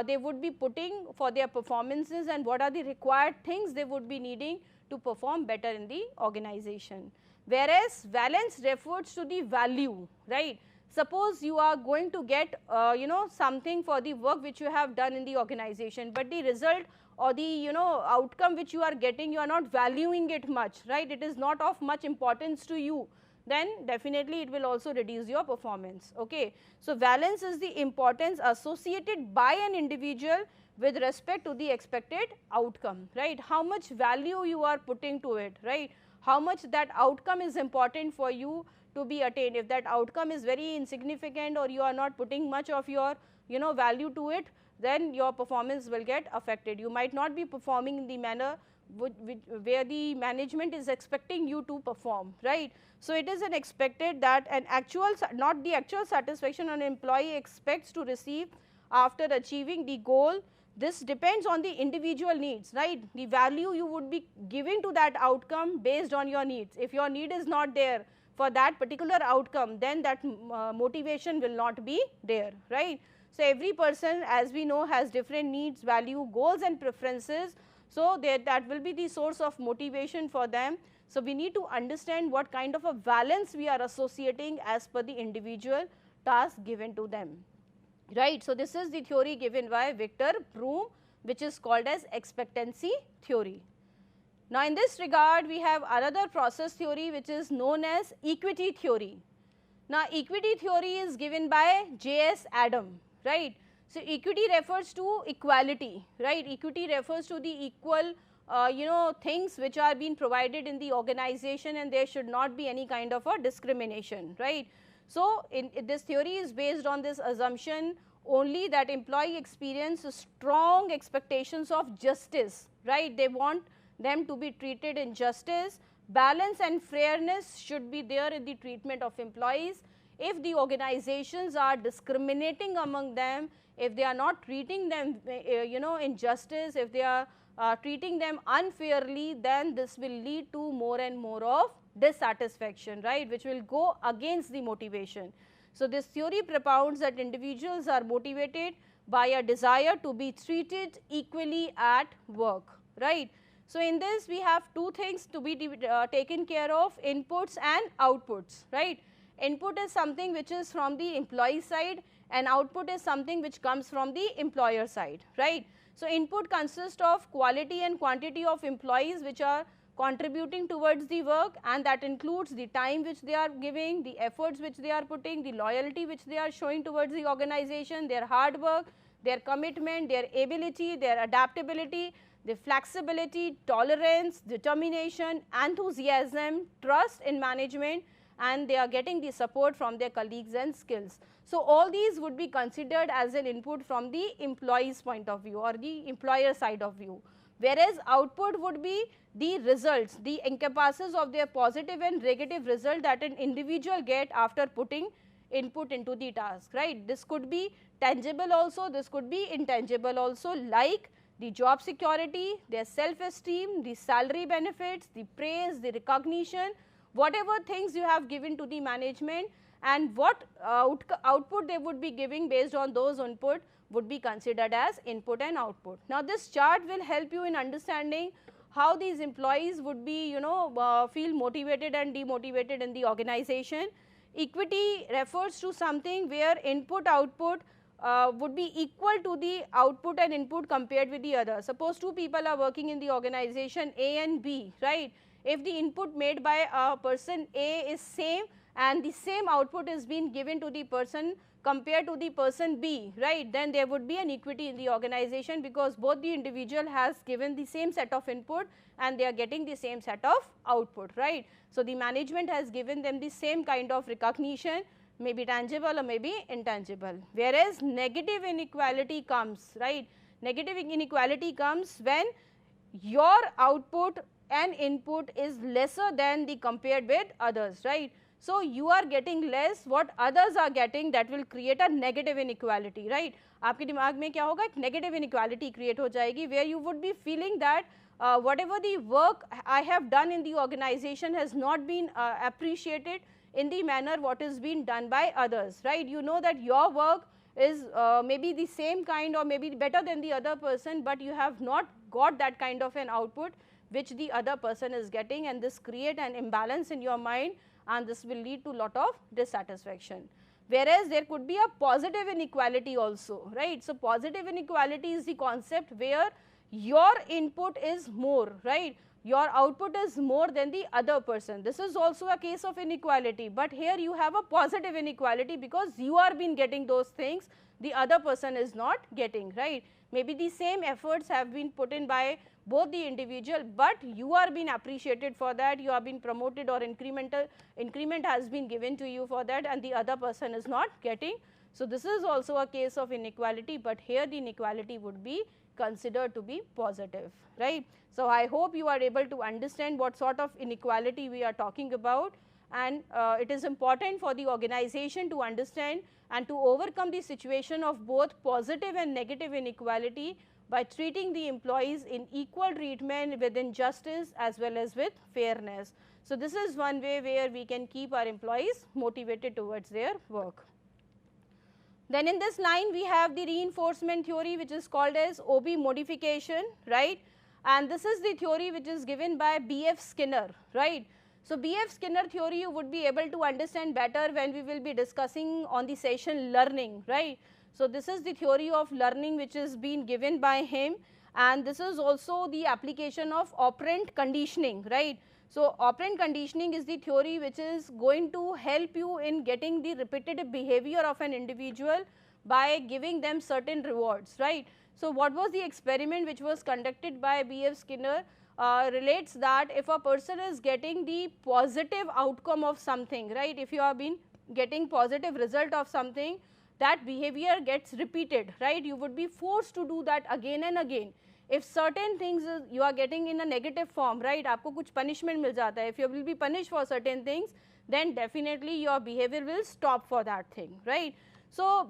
they would be putting for their performances and what are the required things they would be needing to perform better in the organization. Whereas, valence refers to the value, right. Suppose you are going to get something for the work which you have done in the organization, but the result or the outcome which you are getting, you are not valuing it much, right, it is not of much importance to you, then definitely it will also reduce your performance. Okay. So, valence is the importance associated by an individual with respect to the expected outcome, right, how much value you are putting to it, right, how much that outcome is important for you to be attained. If that outcome is very insignificant or you are not putting much of your value to it, then your performance will get affected. You might not be performing in the manner where the management is expecting you to perform, right. So, it is an expected that an actual, not the actual satisfaction an employee expects to receive after achieving the goal. This depends on the individual needs, right, the value you would be giving to that outcome based on your needs. If your need is not there for that particular outcome, then that motivation will not be there, right. So, every person, as we know, has different needs, value, goals and preferences. So, that will be the source of motivation for them. So, we need to understand what kind of a balance we are associating as per the individual task given to them, right. So, this is the theory given by Victor Broom, which is called as expectancy theory. Now, in this regard, we have another process theory which is known as equity theory. Now, equity theory is given by J.S. Adam, right. So, equity refers to equality, right, equity refers to the equal things which are being provided in the organization, and there should not be any kind of a discrimination, right. So, in this theory is based on this assumption only that employee experience strong expectations of justice, right. They want them to be treated in justice, balance and fairness should be there in the treatment of employees. If the organizations are discriminating among them, if they are not treating them in justice, if they are treating them unfairly, then this will lead to more and more of dissatisfaction, right, which will go against the motivation. So, this theory propounds that individuals are motivated by a desire to be treated equally at work, right. So, in this we have two things to be taken care of, inputs and outputs, right. Input is something which is from the employee side and output is something which comes from the employer side, right. So, input consists of quality and quantity of employees which are contributing towards the work, and that includes the time which they are giving, the efforts which they are putting, the loyalty which they are showing towards the organization, their hard work, their commitment, their ability, their adaptability, their flexibility, tolerance, determination, enthusiasm, trust in management and they are getting the support from their colleagues and skills. So all these would be considered as an input from the employee's point of view or the employer side of view, whereas output would be the results, the encompasses of their positive and negative result that an individual get after putting input into the task, right. This could be tangible also, this could be intangible also, like the job security, their self-esteem, the salary benefits, the praise, the recognition, whatever things you have given to the management, and what output they would be giving based on those input would be considered as input and output. Now this chart will help you in understanding how these employees would be feel motivated and demotivated in the organization. Equity refers to something where input output would be equal to the output and input compared with the other. Suppose two people are working in the organization A and B, right. If the input made by a person A is same and the same output is being given to the person compared to the person B, right, then there would be an equity in the organization, because both the individual has given the same set of input and they are getting the same set of output, right. So the management has given them the same kind of recognition, maybe tangible or maybe intangible. Whereas negative inequality comes, right, negative inequality comes when your output and input is lesser than the compared with others, right. So you are getting less what others are getting, that will create a negative inequality, right. आपके दिमाग में क्या होगा, एक negative inequality create हो जाएगी, where you would be feeling that whatever the work I have done in the organization has not been appreciated in the manner what is being done by others, right. You know that your work is maybe the same kind or maybe better than the other person, but you have not got that kind of an output which the other person is getting, and this create an imbalance in your mind, and this will lead to lot of dissatisfaction. Whereas there could be a positive inequality also, right. So positive inequality is the concept where your input is more, right, your output is more than the other person. This is also a case of inequality, but here you have a positive inequality because you are been getting those things, the other person is not getting, right. Maybe the same efforts have been put in by both the individual, but you are being appreciated for that, you have been promoted or increment has been given to you for that, and the other person is not getting. So this is also a case of inequality, but here the inequality would be considered to be positive, right. So I hope you are able to understand what sort of inequality we are talking about, and it is important for the organization to understand and to overcome the situation of both positive and negative inequality by treating the employees in equal treatment within justice as well as with fairness. So this is one way where we can keep our employees motivated towards their work. Then in this line we have the reinforcement theory, which is called as OB modification, right, and this is the theory which is given by B.F. Skinner, right. So B.F. Skinner theory you would be able to understand better when we will be discussing on the session learning, right. So this is the theory of learning which is being given by him, and this is also the application of operant conditioning, right. So operant conditioning is the theory which is going to help you in getting the repetitive behavior of an individual by giving them certain rewards, right. So what was the experiment which was conducted by B.F. Skinner? Relates that if a person is getting the positive outcome of something, right, if you have been getting positive result of something, that behavior gets repeated, right, you would be forced to do that again and again. If certain things you are getting in a negative form, right, आपको कुछ punishment मिल जाता है, if you will be punished for certain things, then definitely your behavior will stop for that thing, right. So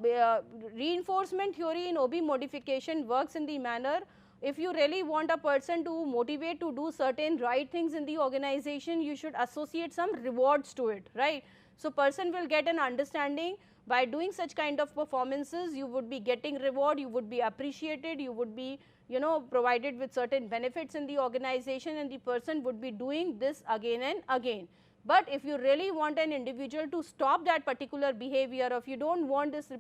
reinforcement theory in OB modification works in the manner, if you really want a person to motivate to do certain right things in the organization, you should associate some rewards to it, right. So person will get an understanding by doing such kind of performances, you would be getting reward, you would be appreciated, you would be provided with certain benefits in the organization, and the person would be doing this again and again. But if you really want an individual to stop that particular behavior, or if you don't want this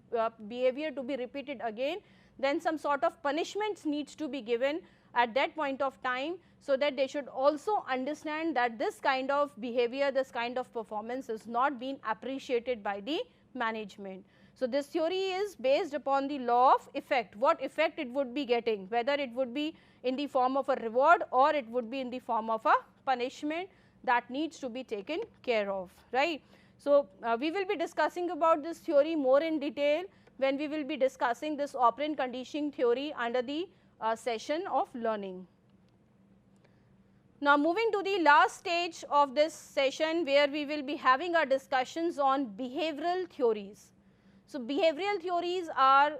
behavior to be repeated again, then some sort of punishments needs to be given at that point of time, so that they should also understand that this kind of behavior, this kind of performance is not being appreciated by the management. So this theory is based upon the law of effect, what effect it would be getting, whether it would be in the form of a reward or it would be in the form of a punishment. that needs to be taken care of, right. So, we will be discussing about this theory more in detail when we will be discussing this operant conditioning theory under the session of learning. Now, moving to the last stage of this session where we will be having our discussions on behavioral theories. So, behavioral theories are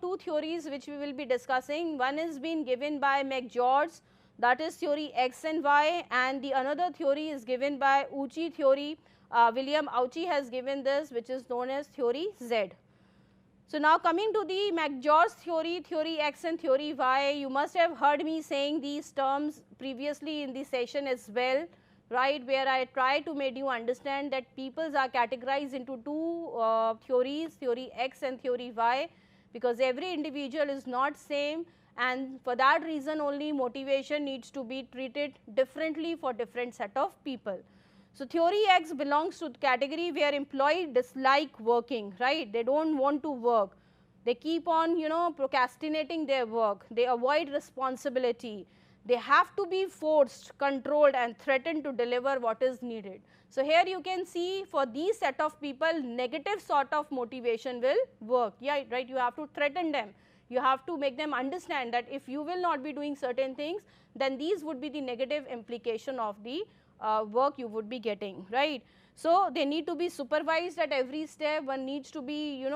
two theories which we will be discussing. One is being given by McGeorge, that is theory X and Y, and the another theory is given by Auchi theory. William Auchi has given this, which is known as theory Z. So, now coming to the McGeorge theory, theory X and theory Y, you must have heard me saying these terms previously in the session as well, right, where I try to make you understand that peoples are categorized into two theories, theory X and theory Y, because every individual is not same, and for that reason only motivation needs to be treated differently for different set of people. So, theory X belongs to the category where employees dislike working, right, they do not want to work, they keep on procrastinating their work, they avoid responsibility, they have to be forced, controlled and threatened to deliver what is needed. So, here you can see for these set of people negative sort of motivation will work, yeah, right, you have to threaten them, you have to make them understand that if you will not be doing certain things, then these would be the negative implication of the work you would be getting, right. So, they need to be supervised at every step, one needs to be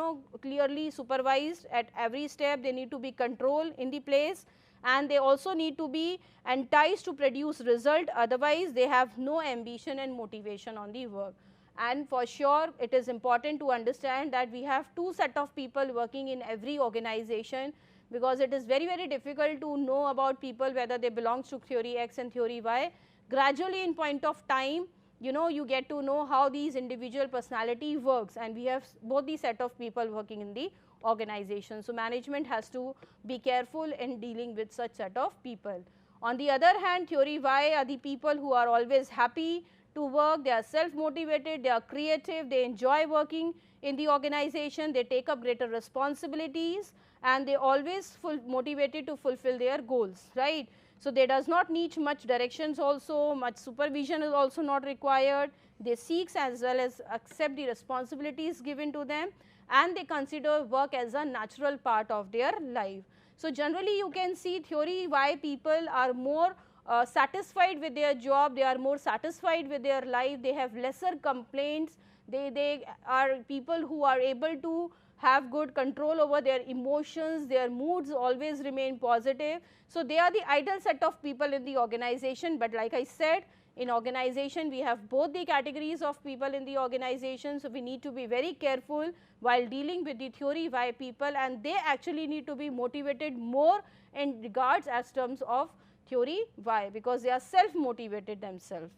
clearly supervised at every step, they need to be controlled in the place, and they also need to be enticed to produce result, otherwise they have no ambition and motivation on the work. And for sure it is important to understand that we have two set of people working in every organization, because it is very difficult to know about people whether they belong to theory X and theory Y. Gradually in point of time, you get to know how these individual personality works, and we have both the set of people working in the organization. So, management has to be careful in dealing with such set of people. On the other hand, theory Y are the people who are always happy to work, they are self motivated, they are creative, they enjoy working in the organization, they take up greater responsibilities, and they always motivated to fulfill their goals, right. So, they does not need much directions also, much supervision is also not required, they seek as well as accept the responsibilities given to them, and they consider work as a natural part of their life. So, generally you can see theory Y people are more satisfied with their job, they are more satisfied with their life, they have lesser complaints, they are people who are able to have good control over their emotions, their moods always remain positive. So, they are the ideal set of people in the organization, but like I said, in organization we have both the categories of people in the organization. So, we need to be very careful while dealing with the theory Y people, and they actually need to be motivated more in regards as terms of theory Y, because they are self motivated themselves.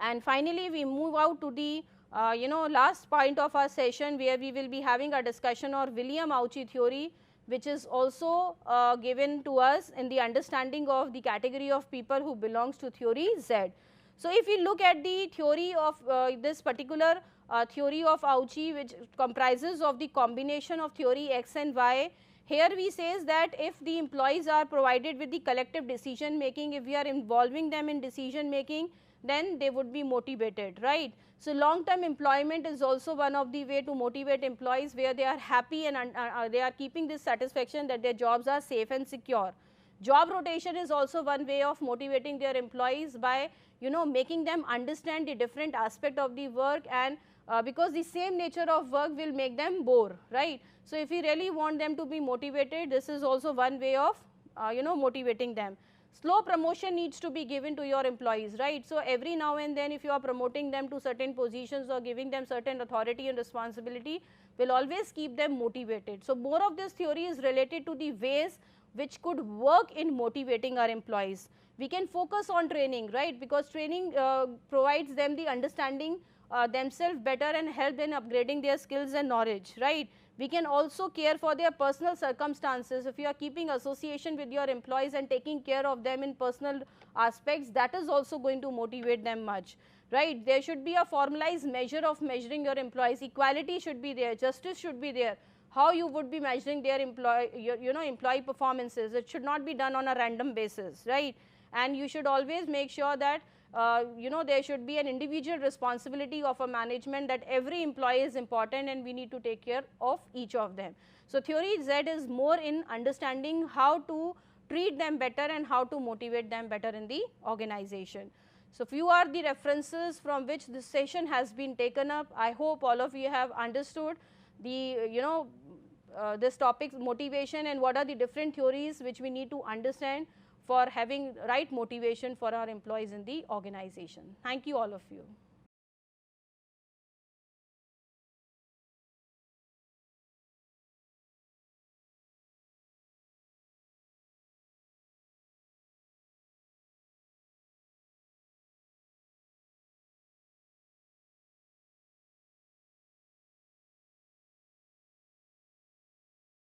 And finally, we move out to the last point of our session, where we will be having a discussion on William Auchi theory, which is also given to us in the understanding of the category of people who belongs to theory Z. So, if we look at the theory of this particular theory of Auchi, which comprises of the combination of theory X and Y, here we says that if the employees are provided with the collective decision making, if we are involving them in decision making, then they would be motivated, right. So, long term employment is also one of the way to motivate employees, where they are happy and they are keeping this satisfaction that their jobs are safe and secure. Job rotation is also one way of motivating their employees by making them understand the different aspect of the work, and because the same nature of work will make them bore, right. So, if we really want them to be motivated, this is also one way of motivating them. Slow promotion needs to be given to your employees, right. So, every now and then if you are promoting them to certain positions or giving them certain authority and responsibility, will always keep them motivated. So, more of this theory is related to the ways which could work in motivating our employees. We can focus on training, right, because training provides them the understanding themselves better and help them upgrading their skills and knowledge, right. We can also care for their personal circumstances. If you are keeping association with your employees and taking care of them in personal aspects, that is also going to motivate them much, right. There should be a formalized measure of measuring your employees, equality should be there, justice should be there. How you would be measuring their employee performances, it should not be done on a random basis, right. And you should always make sure that there should be an individual responsibility of a management that every employee is important and we need to take care of each of them. So theory Z is more in understanding how to treat them better and how to motivate them better in the organization. So few are the references from which this session has been taken up. I hope all of you have understood the this topic motivation and what are the different theories which we need to understand for having right motivation for our employees in the organization. Thank you all of you.